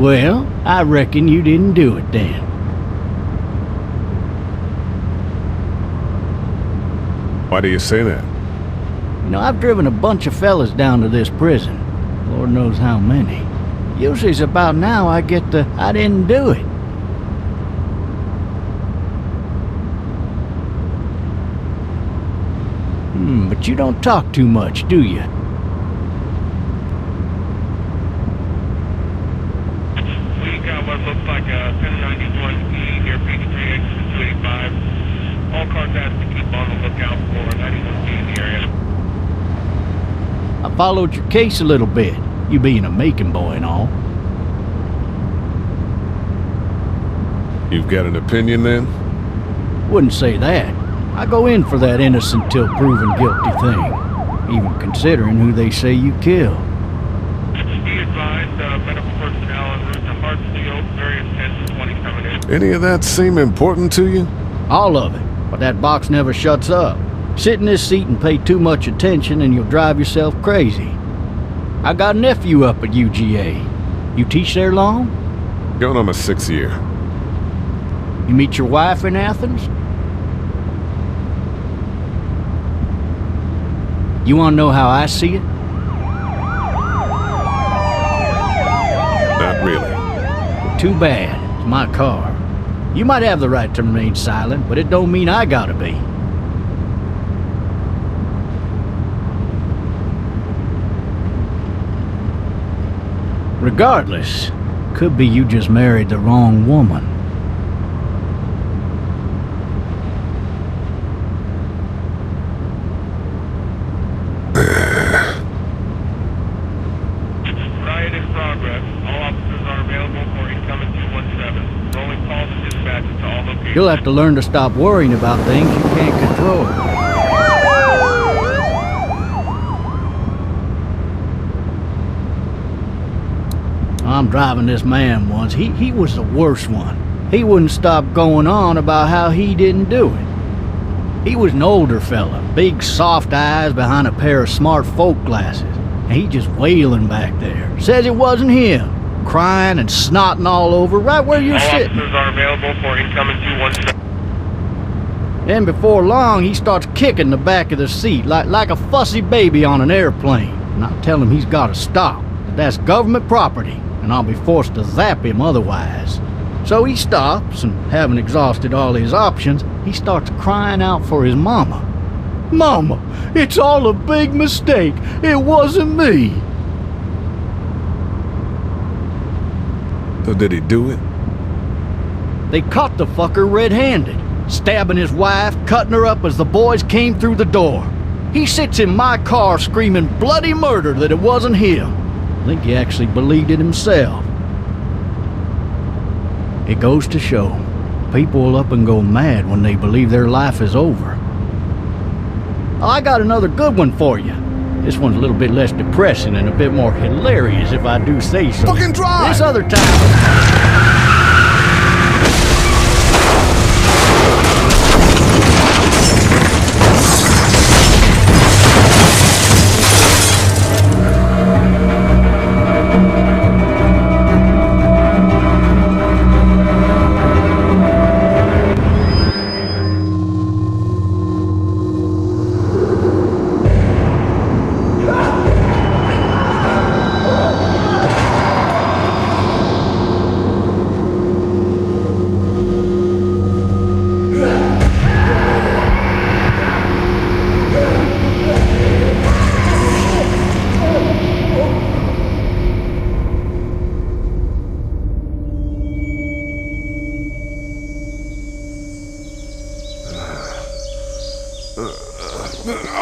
Well, I reckon you didn't do it then. Why do you say that? You know, I've driven a bunch of fellas down to this prison. Lord knows how many. Usually it's about now I get the, I didn't do it. But you don't talk too much, do you? We got what looks like a 1091E near Peachtree exit 285. All cars asked to keep on the lookout for 91E in the area. I followed your case a little bit, you being a Macon boy and all. You've got an opinion then? Wouldn't say that. I go in for that innocent till proven guilty thing, even considering who they say you killed. Be advised, medical personnel en route to Hartsfield, various 10-20 coming in. Any of that seem important to you? All of it, but that box never shuts up. Sit in this seat and pay too much attention and you'll drive yourself crazy. I got a nephew up at UGA. You teach there long? Going on my 6th year. You meet your wife in Athens? You want to know how I see it? Not really. Well, too bad. It's my car. You might have the right to remain silent, but it don't mean I gotta be. Regardless, could be you just married the wrong woman. Riot in progress. All officers are available for incoming 217. Rolling calls and dispatches to all locations. You'll have to learn to stop worrying about things you can't control. I'm driving this man once. He was the worst one. He wouldn't stop going on about how he didn't do it. He was an older fella, big soft eyes behind a pair of smart folk glasses. And he just wailing back there. Says it wasn't him. Crying and snotting all over right where you're all sitting. officers are available for incoming 217. Then before long, he starts kicking the back of the seat like a fussy baby on an airplane. And I tell him he's got to stop. That's government property, and I'll be forced to zap him otherwise. So he stops, and having exhausted all his options, he starts crying out for his mama. Mama, it's all a big mistake. It wasn't me. So did he do it? They caught the fucker red-handed, stabbing his wife, cutting her up as the boys came through the door. He sits in my car screaming bloody murder that it wasn't him. I think he actually believed it himself. It goes to show, people will up and go mad when they believe their life is over. Oh, I got another good one for you. This one's a little bit less depressing and a bit more hilarious if I do say so. Fucking drive! This other time...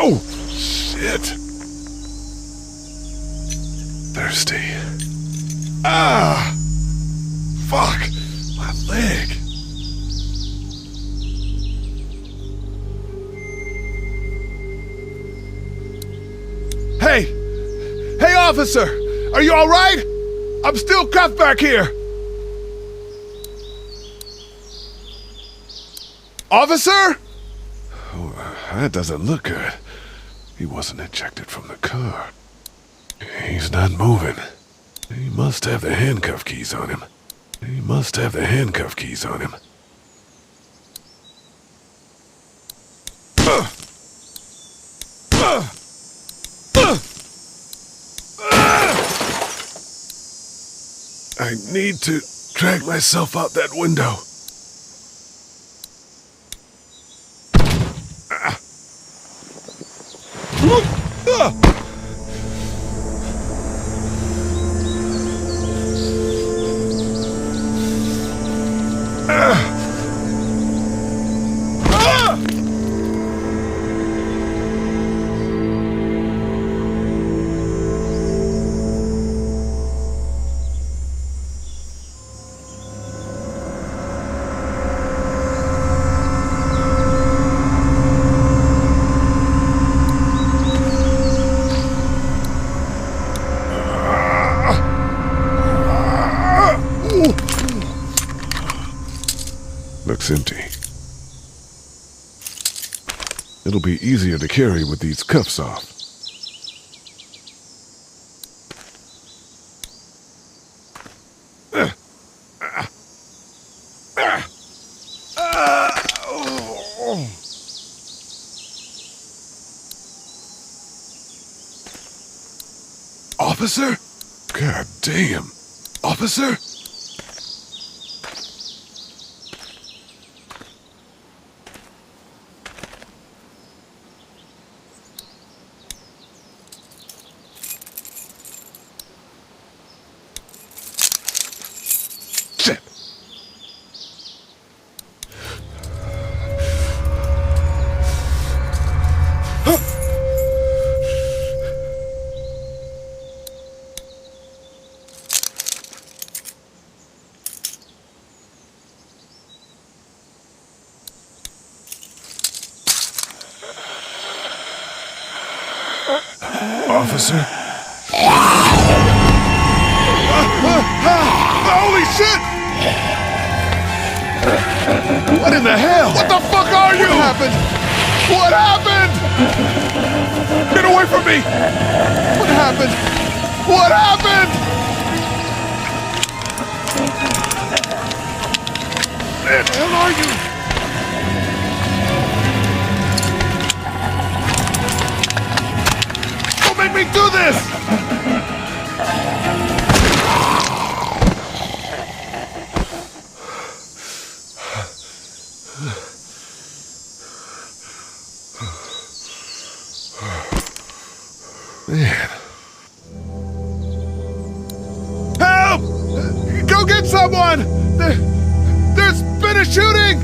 Oh, shit. Thirsty. Ah! Fuck! My leg. Hey! Hey, officer! Are you all right? I'm still cuffed back here. Officer? Oh, that doesn't look good. He wasn't ejected from the car. He's not moving. He must have the handcuff keys on him. He must have the handcuff keys on him. I need to drag myself out that window. Looks empty. It'll be easier to carry with these cuffs off. Officer? God damn. Officer? Shit. Officer? Holy shit! What in the hell? What the fuck are you? What happened? What happened? Get away from me! What happened? What happened? Where the hell are you? Don't make me do this! Man. Help! Go get someone! There's been a shooting!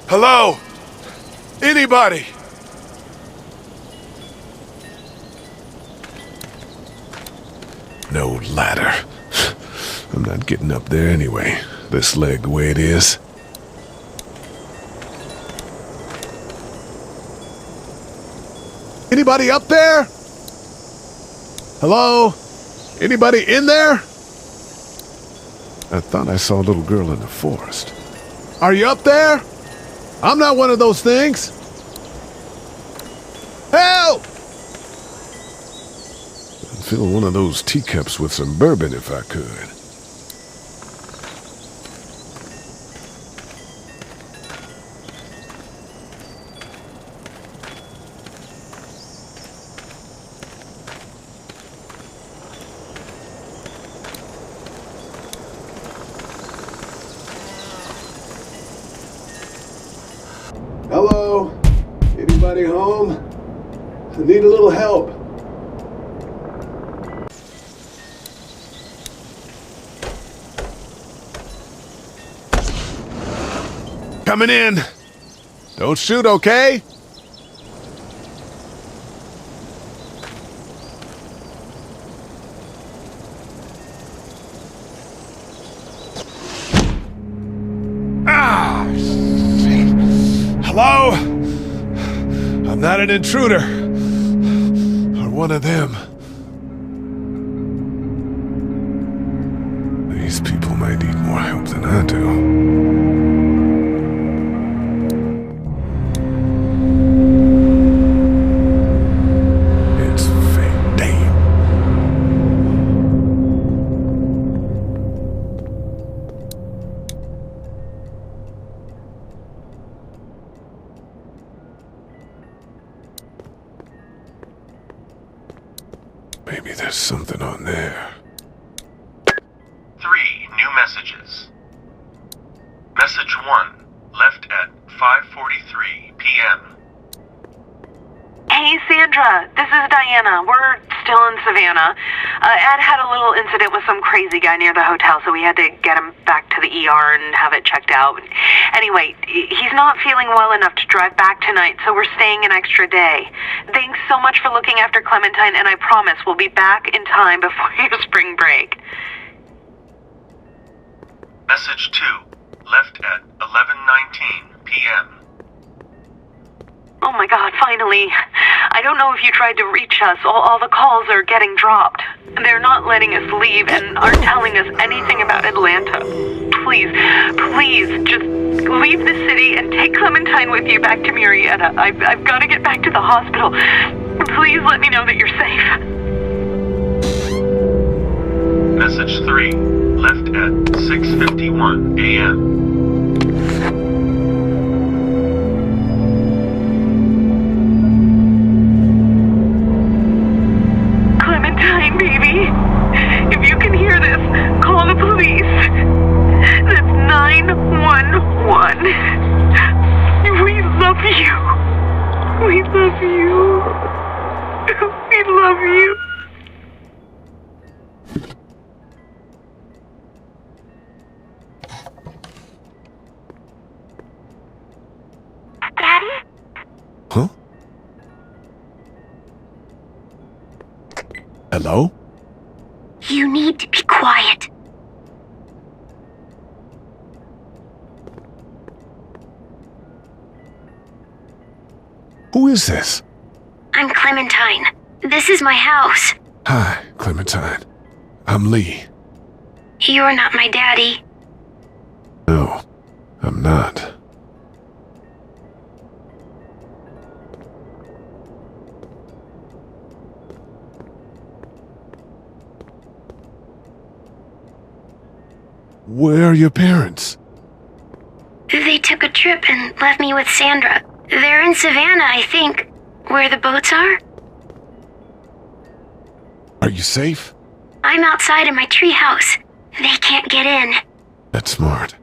Hello? Anybody? No ladder. I'm not getting up there anyway. This leg the way it is. Anybody up there? Hello? Anybody in there? I thought I saw a little girl in the forest. Are you up there? I'm not one of those things. Help! I'd fill one of those teacups with some bourbon if I could. Hello? Anybody home? I need a little help. Coming in. Don't shoot, okay? Hello? I'm not an intruder. Or one of them. These people might need more help than I do. It's fake. Damn. Maybe there's something on there. 3 new messages. Message 1, left at 5:43 p.m. Hey, Sandra, this is Diana. We're still in Savannah. Ed had a little incident with some crazy guy near the hotel, so we had to get him back to the ER and have it checked out. Anyway, he's not feeling well enough to drive back tonight, so we're staying an extra day. Thanks so much for looking after Clementine, and I promise we'll be back in time before your spring break. Message 2, left at 11:19 p.m. Oh my God, finally. I don't know if you tried to reach us. All the calls are getting dropped. They're not letting us leave and aren't telling us anything about Atlanta. Please, just leave the city and take Clementine with you back to Murrieta. I've got to get back to the hospital. Please let me know that you're safe. Message 3, left at 6:51 a.m. Baby, if you can hear this, call the police. That's 911. We love you. We love you. We love you. Daddy? Huh? Hello? You need to be quiet. Who is this? I'm Clementine. This is my house. Hi, Clementine. I'm Lee. You're not my daddy. No, I'm not. Where are your parents? They took a trip and left me with Sandra. They're in Savannah, I think. Where the boats are? Are you safe? I'm outside in my treehouse. They can't get in. That's smart.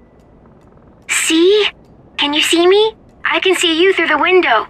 See? Can you see me? I can see you through the window.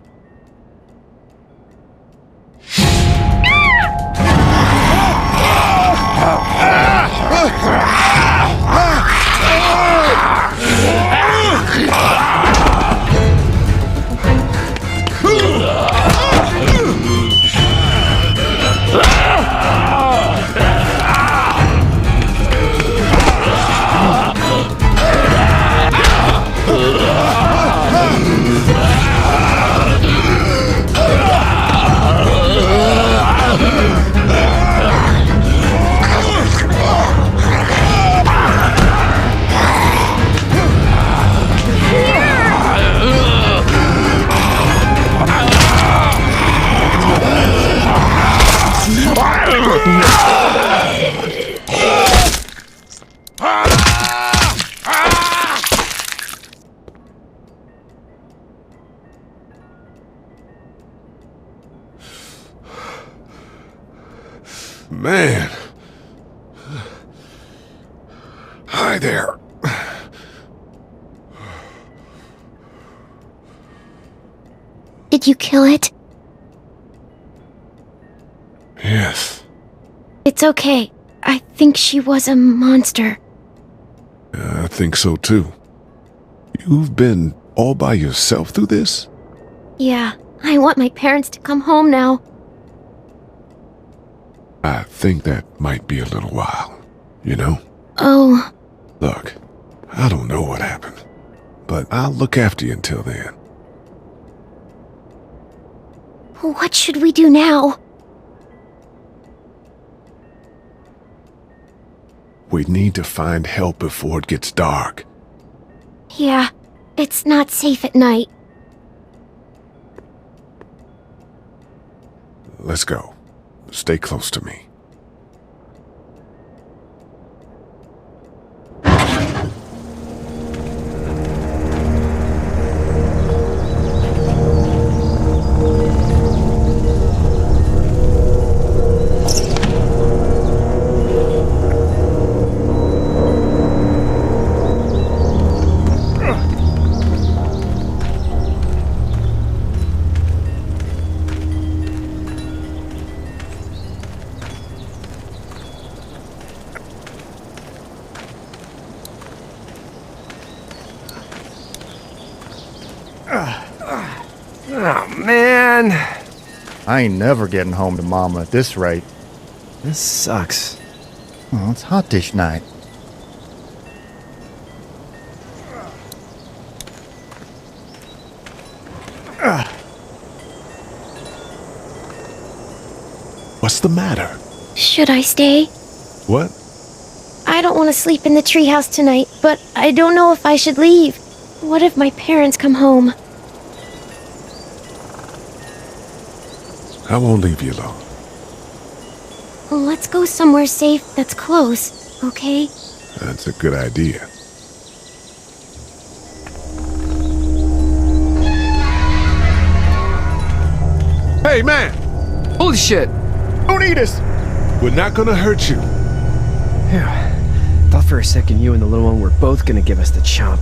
Man. Hi there. Did you kill it? Yes. It's okay. I think she was a monster. I think so too. You've been all by yourself through this? Yeah, I want my parents to come home now. I think that might be a little while, you know? Oh. Look, I don't know what happened, but I'll look after you until then. What should we do now? We need to find help before it gets dark. Yeah, it's not safe at night. Let's go. Stay close to me. Oh, man. I ain't never getting home to Mama at this rate. This sucks. Oh, it's hot dish night. What's the matter? Should I stay? What? I don't want to sleep in the treehouse tonight, but I don't know if I should leave. What if my parents come home? I won't leave you alone. Let's go somewhere safe that's close, okay? That's a good idea. Hey, man! Holy shit! Don't eat us! We're not gonna hurt you. Phew. Thought for a second you and the little one were both gonna give us the chomp.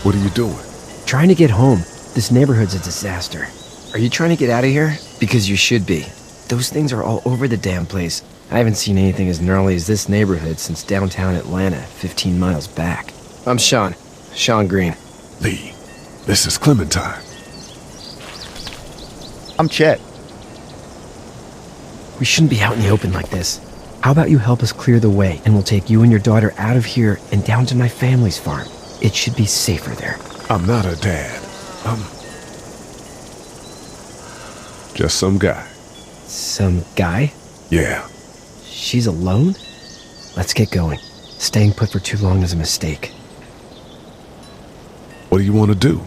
What are you doing? Trying to get home. This neighborhood's a disaster. Are you trying to get out of here? Because you should be. Those things are all over the damn place. I haven't seen anything as gnarly as this neighborhood since downtown Atlanta, 15 miles back. I'm Sean. Sean Green. Lee, this is Clementine. I'm Chet. We shouldn't be out in the open like this. How about you help us clear the way, and we'll take you and your daughter out of here and down to my family's farm. It should be safer there. I'm not her dad. I'm just some guy. Some guy? Yeah. She's alone? Let's get going. Staying put for too long is a mistake. What do you want to do?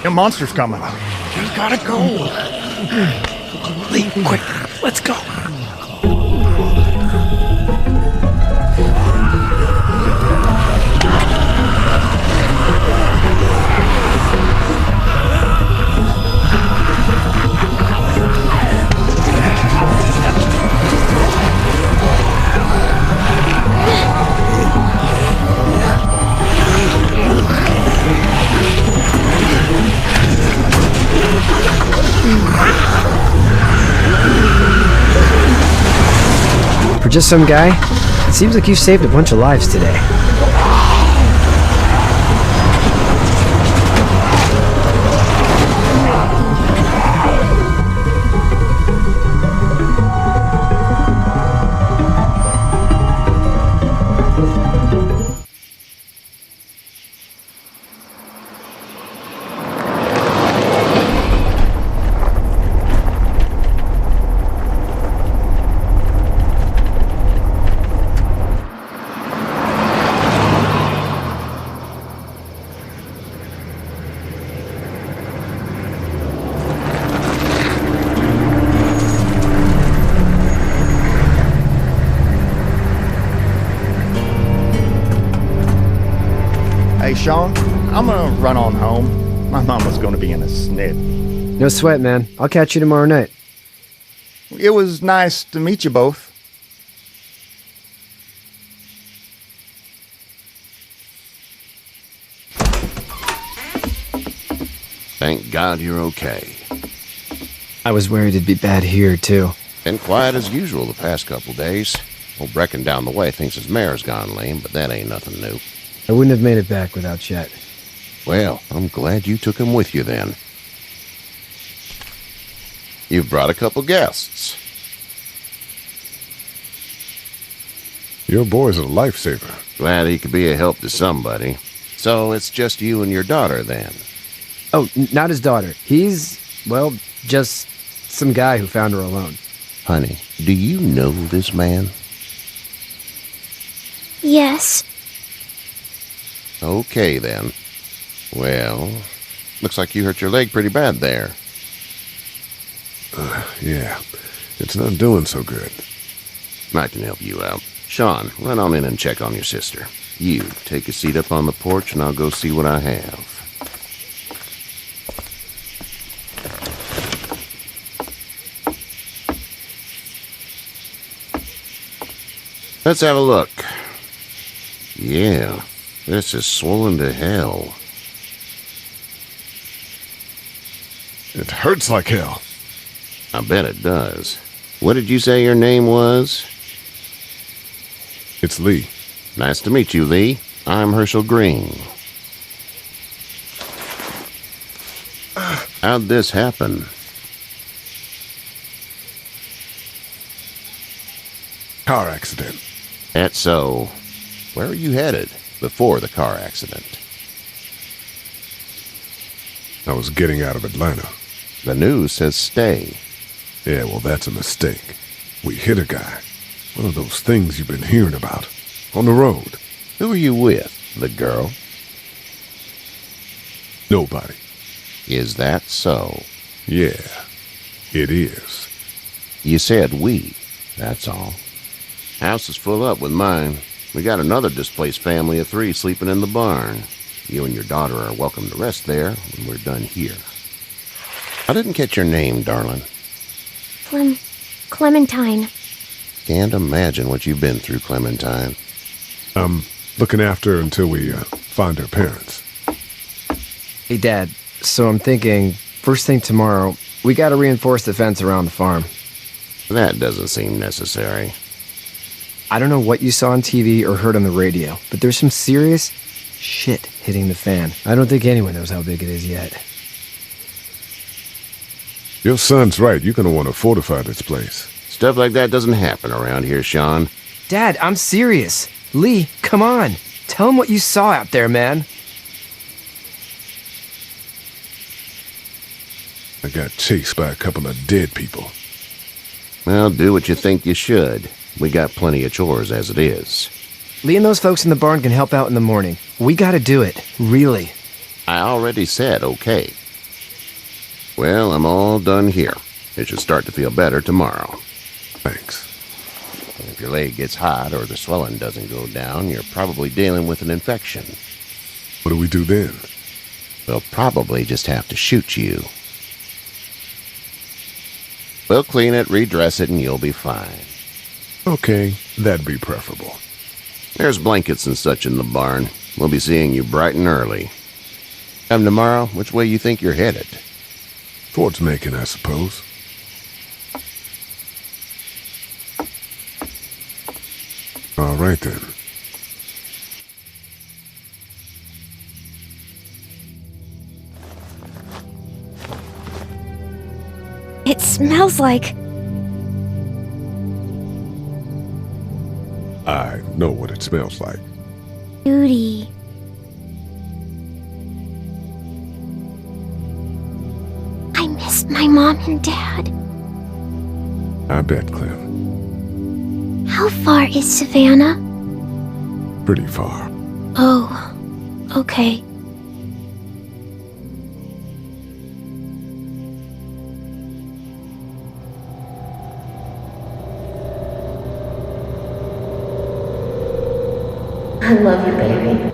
The monster's coming. We gotta go. Lee, quick, let's go. For just some guy, it seems like you saved a bunch of lives today. Hey, Sean, I'm gonna run on home. My mama's gonna be in a snit. No sweat, man. I'll catch you tomorrow night. It was nice to meet you both. Thank God you're okay. I was worried it'd be bad here, too. Been quiet as usual the past couple days. Old Brecken down the way thinks his mare's gone lame, but that ain't nothing new. I wouldn't have made it back without Chet. Well, I'm glad you took him with you then. You've brought a couple guests. Your boy's a lifesaver. Glad he could be a help to somebody. So it's just you and your daughter then? Oh, not his daughter. He's, well, just some guy who found her alone. Honey, do you know this man? Yes. Okay, then. Well, looks like you hurt your leg pretty bad there. Yeah, it's not doing so good. I can help you out. Sean, run on in and check on your sister. You, take a seat up on the porch and I'll go see what I have. Let's have a look. Yeah, this is swollen to hell. It hurts like hell. I bet it does. What did you say your name was? It's Lee. Nice to meet you, Lee. I'm Herschel Green. How'd this happen? Car accident. That's so. Where are you headed before the car accident? I was getting out of Atlanta. The news says stay. Yeah, well, that's a mistake. We hit a guy. One of those things you've been hearing about. On the road. Who are you with? The girl? Nobody. Is that so? Yeah, it is. You said we. That's all. House is full up with mine. We got another displaced family of 3 sleeping in the barn. You and your daughter are welcome to rest there when we're done here. I didn't catch your name, darling. Clementine. Can't imagine what you've been through, Clementine. I'm looking after her until we find her parents. Hey, Dad, so I'm thinking, first thing tomorrow, we gotta reinforce the fence around the farm. That doesn't seem necessary. I don't know what you saw on TV or heard on the radio, but there's some serious shit hitting the fan. I don't think anyone knows how big it is yet. Your son's right. You're gonna want to fortify this place. Stuff like that doesn't happen around here, Sean. Dad, I'm serious. Lee, come on. Tell him what you saw out there, man. I got chased by a couple of dead people. Well, do what you think you should. We got plenty of chores as it is. Lee and those folks in the barn can help out in the morning. We gotta do it. Really. I already said okay. Well, I'm all done here. It should start to feel better tomorrow. Thanks. And if your leg gets hot or the swelling doesn't go down, you're probably dealing with an infection. What do we do then? We'll probably just have to shoot you. We'll clean it, redress it, and you'll be fine. Okay, that'd be preferable. There's blankets and such in the barn. We'll be seeing you bright and early. Come tomorrow, which way you think you're headed? Towards Macon, I suppose. All right, then. It smells like... I know what it smells like. Beauty. I miss my mom and dad. I bet, Clem. How far is Savannah? Pretty far. Oh, okay. I love you, baby.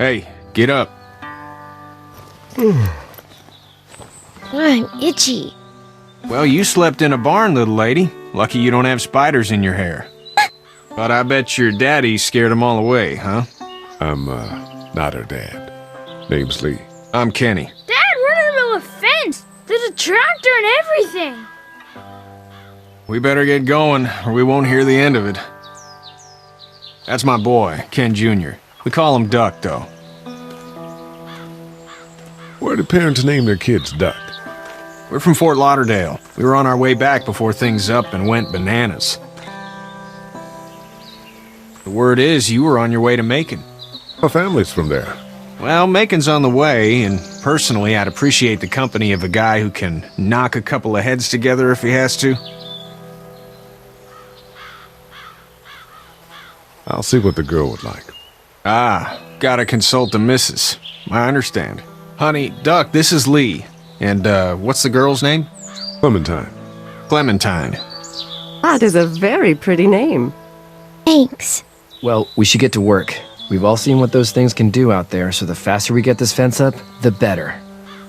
Hey, get up. I'm itchy. Well, you slept in a barn, little lady. Lucky you don't have spiders in your hair. But I bet your daddy scared them all away, huh? I'm, not her dad. Name's Lee. I'm Kenny. Dad, we're in the middle of a fence. There's a tractor and everything. We better get going, or we won't hear the end of it. That's my boy, Ken Jr. We call him Duck, though. Where do parents name their kids Duck? We're from Fort Lauderdale. We were on our way back before things up and went bananas. The word is you were on your way to Macon. My family's from there. Well, Macon's on the way, and personally, I'd appreciate the company of a guy who can knock a couple of heads together if he has to. I'll see what the girl would like. Ah, gotta consult the missus. I understand. Honey, Duck, this is Lee. And, what's the girl's name? Clementine. Clementine. That is a very pretty name. Thanks. Well, we should get to work. We've all seen what those things can do out there, so the faster we get this fence up, the better.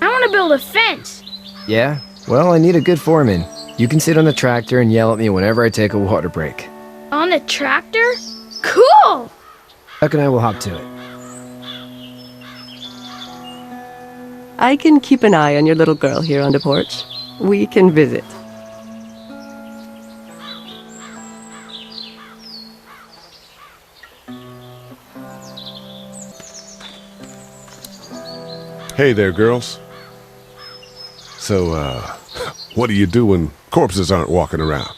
I want to build a fence. Yeah? Well, I need a good foreman. You can sit on the tractor and yell at me whenever I take a water break. On the tractor? Cool! Duck and I will hop to it. I can keep an eye on your little girl here on the porch. We can visit. Hey there, girls. So, what do you do when corpses aren't walking around?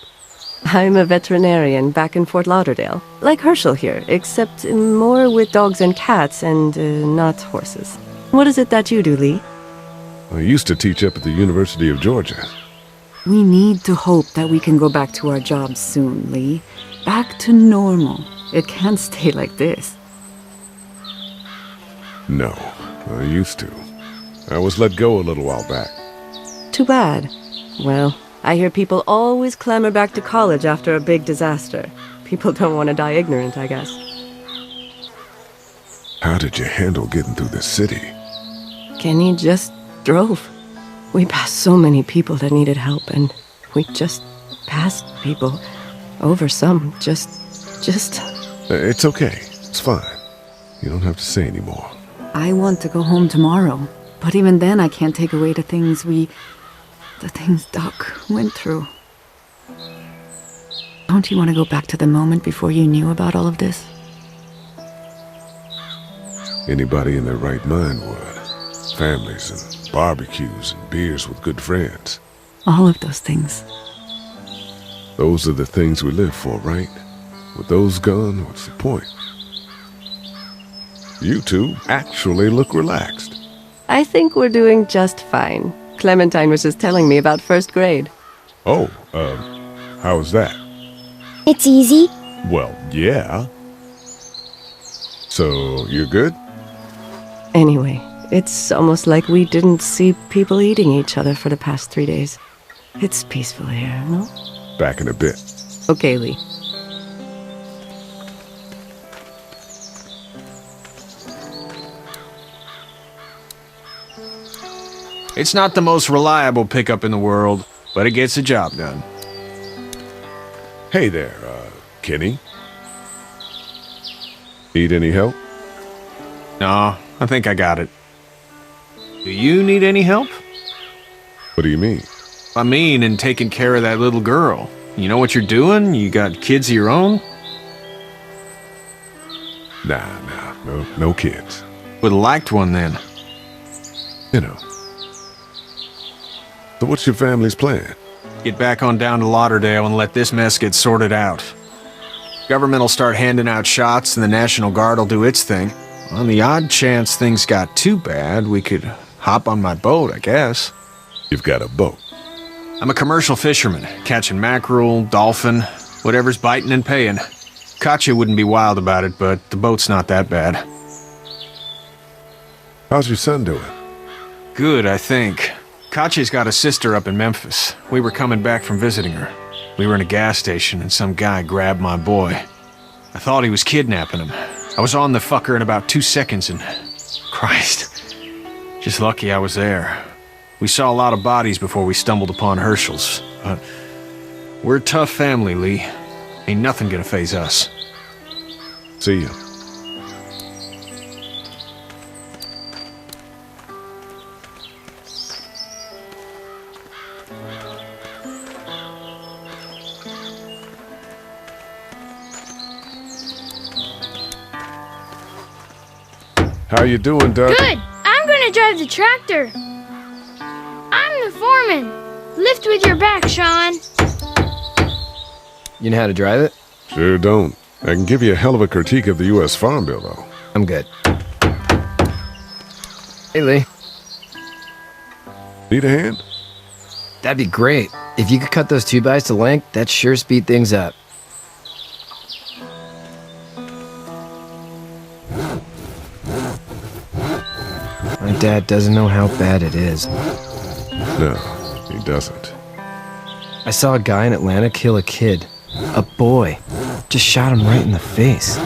I'm a veterinarian back in Fort Lauderdale, like Herschel here, except more with dogs and cats and not horses. What is it that you do, Lee? I used to teach up at the University of Georgia. We need to hope that we can go back to our jobs soon, Lee. Back to normal. It can't stay like this. No, I used to. I was let go a little while back. Too bad. Well, I hear people always clamor back to college after a big disaster. People don't want to die ignorant, I guess. How did you handle getting through the city? Kenny just drove. We passed so many people that needed help, and we just passed people. Over some, just... It's okay. It's fine. You don't have to say anymore. I want to go home tomorrow, but even then I can't take away the things Doc went through. Don't you want to go back to the moment before you knew about all of this? Anybody in their right mind would. Families and barbecues and beers with good friends. All of those things. Those are the things we live for, right? With those gone, what's the point? You two actually look relaxed. I think we're doing just fine. Clementine was just telling me about first grade. Oh, how was that? It's easy. Well, yeah. So, you're good? Anyway, it's almost like we didn't see people eating each other for the past 3 days. It's peaceful here, no? Back in a bit. Okay, Lee. It's not the most reliable pickup in the world, but it gets the job done. Hey there, Kenny. Need any help? No, I think I got it. Do you need any help? What do you mean? I mean, in taking care of that little girl. You know what you're doing? You got kids of your own? Nah, no kids. Would've liked one then. You know. So what's your family's plan? Get back on down to Lauderdale and let this mess get sorted out. Government will start handing out shots and the National Guard will do its thing. On the odd chance things got too bad, we could hop on my boat, I guess. You've got a boat? I'm a commercial fisherman, catching mackerel, dolphin, whatever's biting and paying. Katya wouldn't be wild about it, but the boat's not that bad. How's your son doing? Good, I think. Katya's got a sister up in Memphis. We were coming back from visiting her. We were in a gas station and some guy grabbed my boy. I thought he was kidnapping him. I was on the fucker in about 2 seconds and Christ. Just lucky I was there. We saw a lot of bodies before we stumbled upon Herschel's, but we're a tough family, Lee. Ain't nothing gonna faze us. See you. How you doing, Doug? Good. I'm gonna drive the tractor. I'm the foreman. Lift with your back, Sean. You know how to drive it? Sure don't. I can give you a hell of a critique of the U.S. Farm Bill, though. I'm good. Hey, Lee. Need a hand? That'd be great. If you could cut those 2x to length, that'd sure speed things up. My dad doesn't know how bad it is. No, he doesn't. I saw a guy in Atlanta kill a kid. A boy. Just shot him right in the face.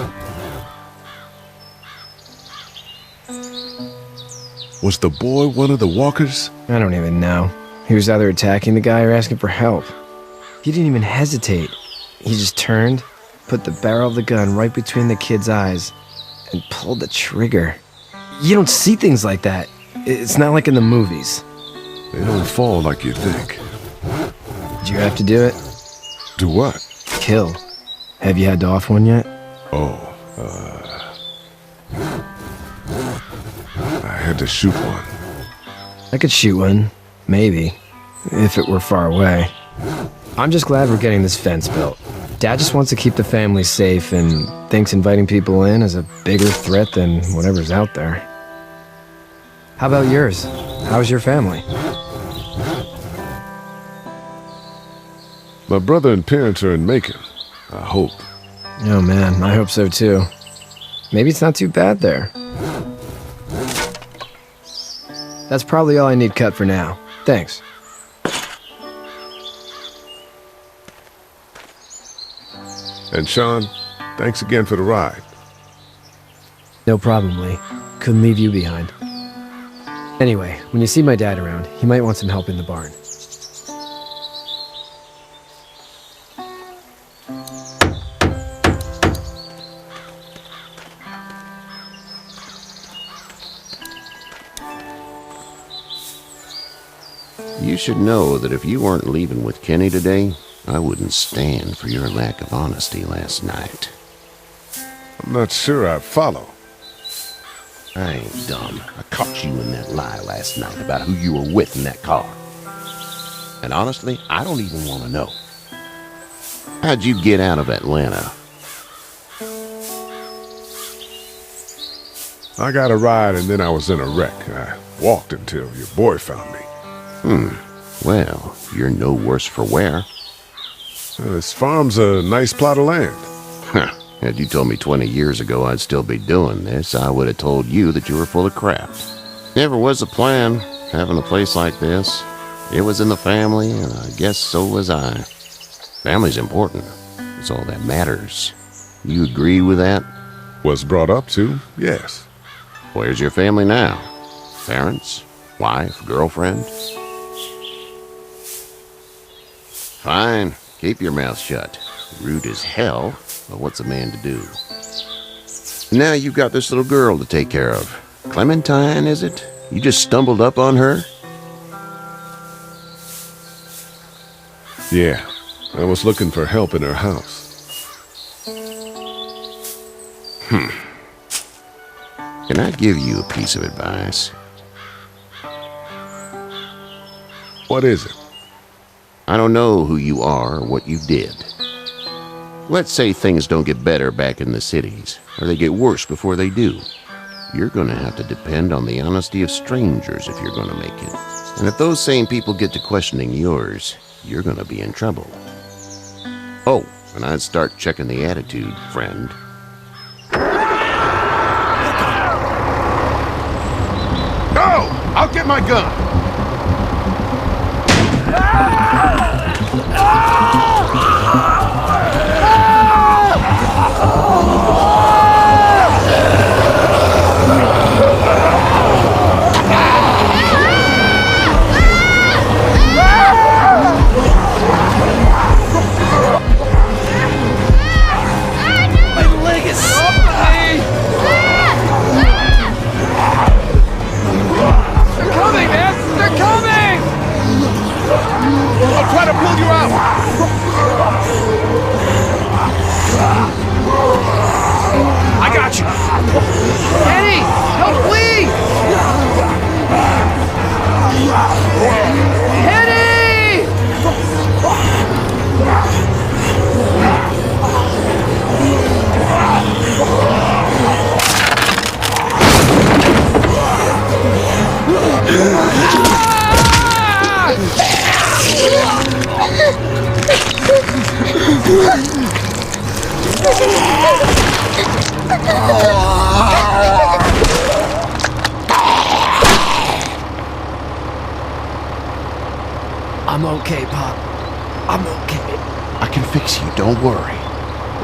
Was the boy one of the walkers? I don't even know. He was either attacking the guy or asking for help. He didn't even hesitate. He just turned, put the barrel of the gun right between the kid's eyes, and pulled the trigger. You don't see things like that. It's not like in the movies. They don't fall like you think. Did you have to do it? Do what? Kill. Have you had to off one yet? Oh, I had to shoot one. I could shoot one. Maybe. If it were far away. I'm just glad we're getting this fence built. Dad just wants to keep the family safe and thinks inviting people in is a bigger threat than whatever's out there. How about yours? How's your family? My brother and parents are in Macon. I hope. Oh man, I hope so too. Maybe it's not too bad there. That's probably all I need cut for now. Thanks. And Sean, thanks again for the ride. No problem, Lee. Couldn't leave you behind. Anyway, when you see my dad around, he might want some help in the barn. You should know that if you weren't leaving with Kenny today, I wouldn't stand for your lack of honesty last night. I'm not sure I follow. I ain't dumb. I caught you in that lie last night about who you were with in that car. And honestly, I don't even want to know. How'd you get out of Atlanta? I got a ride and then I was in a wreck. I walked until your boy found me. Well, you're no worse for wear. This farm's a nice plot of land. Huh. Had you told me 20 years ago I'd still be doing this, I would have told you that you were full of crap. Never was a plan, having a place like this. It was in the family, and I guess so was I. Family's important. It's all that matters. You agree with that? Was brought up to, yes. Where's your family now? Parents? Wife? Girlfriend? Fine. Keep your mouth shut. Rude as hell, but what's a man to do? Now you've got this little girl to take care of. Clementine, is it? You just stumbled up on her? Yeah, I was looking for help in her house. Can I give you a piece of advice? What is it? I don't know who you are or what you did. Let's say things don't get better back in the cities, or they get worse before they do. You're gonna have to depend on the honesty of strangers if you're gonna make it. And if those same people get to questioning yours, you're gonna be in trouble. Oh, and I'd start checking the attitude, friend. No! I'll get my gun! I'm okay, Pop. I'm okay. I can fix you, don't worry.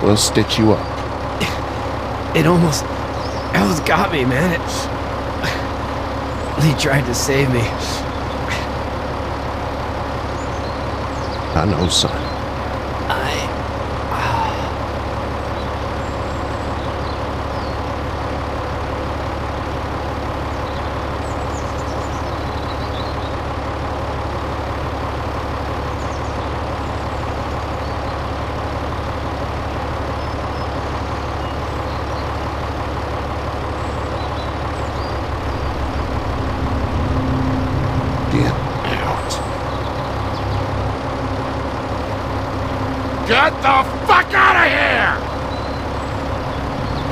We'll stitch you up. It almost got me, man. Lee tried to save me. I know, son. Get the fuck out of here!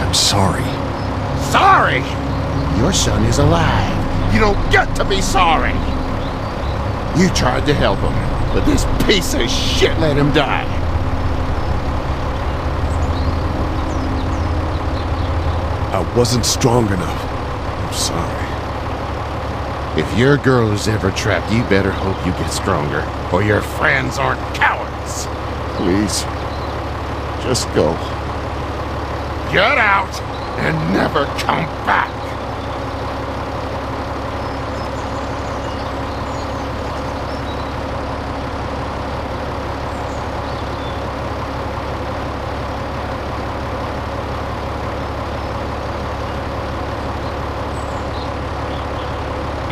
I'm sorry. Sorry? Your son is alive. You don't get to be sorry. You tried to help him, but this piece of shit let him die. I wasn't strong enough. I'm sorry. If your girl is ever trapped, you better hope you get stronger, or your friends aren't cowards. Please, just go. Get out and never come back.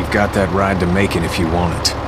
You've got that ride to Macon if you want it.